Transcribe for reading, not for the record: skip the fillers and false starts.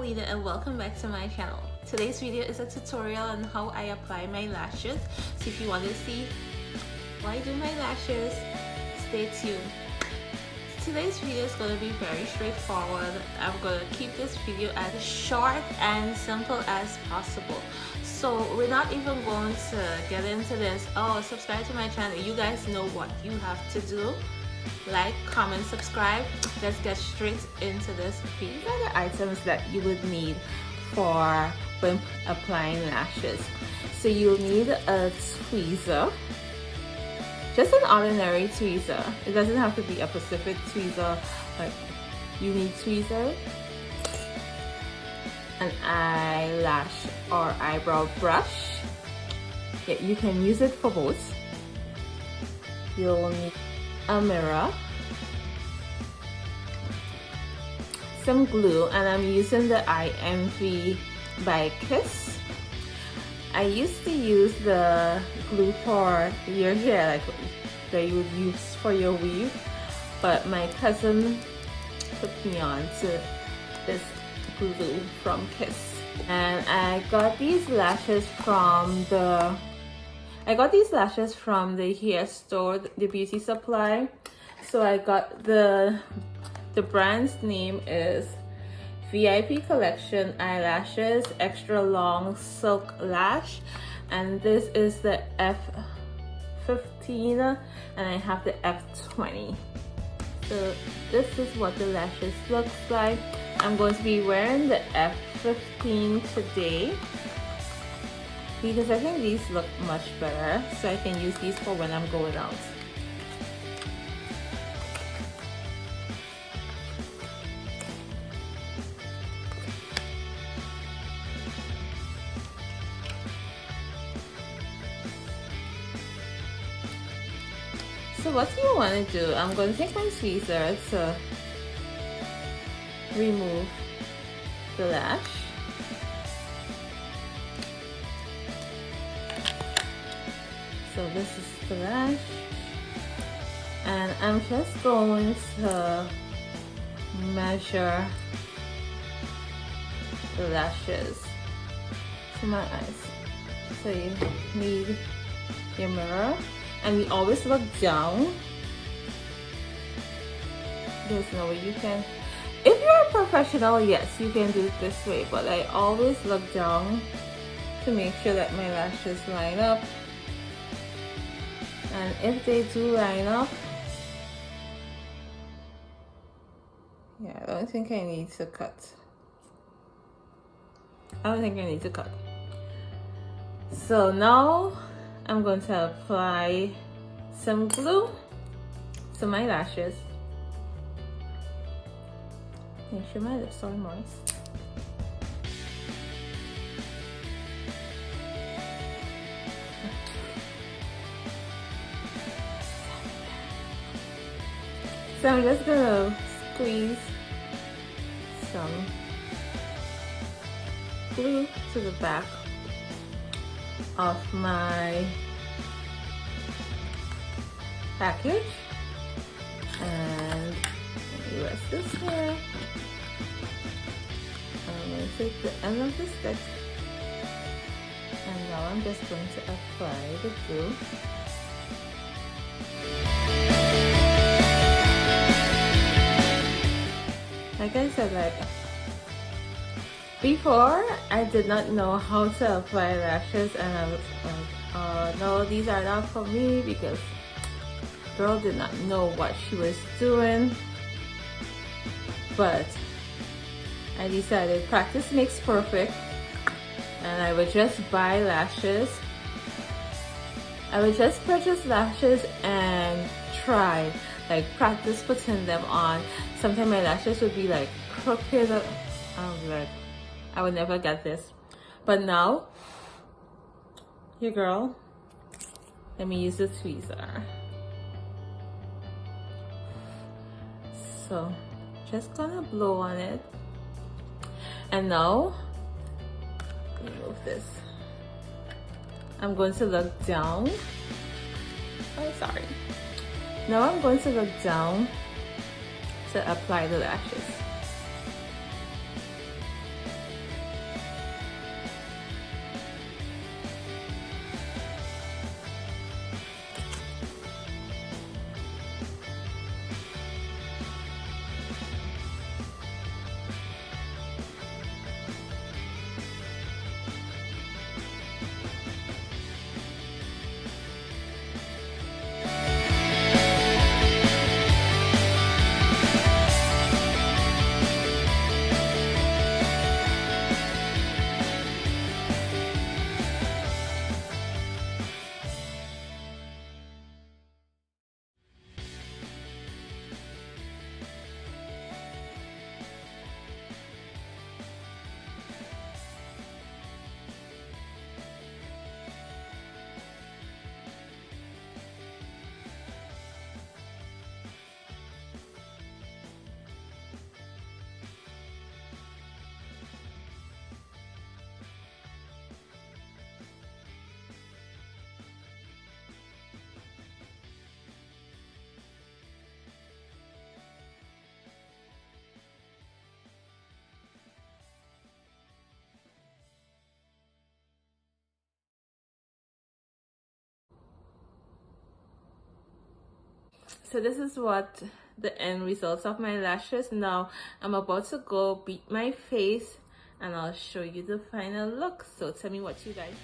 Lena and welcome back to my channel. Today's video is a tutorial on how I apply my lashes. So if you want to see why I do my lashes, stay tuned. Today's video is going to be very straightforward. I'm going to keep this video as short and simple as possible. So we're not even going to get into this, oh, subscribe to my channel. You guys know what you have to do. Like, comment, subscribe. Let's get straight into this video. These are the items that you would need for when applying lashes. So you'll need a tweezer, just an ordinary tweezer. It doesn't have to be a Pacific tweezer, but you need tweezer, an eyelash or eyebrow brush. Yeah, you can use it for both. You'll need a mirror, some glue, and I'm using the IMovie by Kiss. I used to use the glue for your hair, like that you would use for your weave, but my cousin put me on to this glue from Kiss. And I got these lashes from the hair store, the beauty supply. So I got the brand's name is VIP Collection Eyelashes Extra Long Silk Lash, and this is the F15 and I have the F20. So this is what the lashes looks like. I'm going to be wearing the F15 today because I think these look much better, so I can use these for when I'm going out. So what you want to do, I'm going to take my tweezer to remove the lash. So this is the lash, and I'm just going to measure the lashes to my eyes. So you need your mirror, and you always look down. There's no way you can, if you're a professional, yes, you can do it this way, but I always look down to make sure that my lashes line up. And if they do line up, yeah, I don't think I need to cut. So now I'm going to apply some glue to my lashes. Make sure my lips are moist. So I'm just gonna squeeze some glue to the back of my package, and let me rest this here. I'm going to take the end of the stick, and now I'm just going to apply the glue. Like I said, before I did not know how to apply lashes, and I was like, no, these are not for me, because girl did not know what she was doing. But I decided practice makes perfect, and I would just buy lashes. I would just purchase lashes and try, like practice putting them on. Sometimes my lashes would be like crooked. I was like, I would never get this. But now, your girl, let me use the tweezer. So just gonna blow on it. And now, remove this. I'm going to look down. Oh, sorry. Now I'm going to look down to apply the lashes. So this is what the end results of my lashes. Now I'm about to go beat my face and I'll show you the final look. So tell me what you guys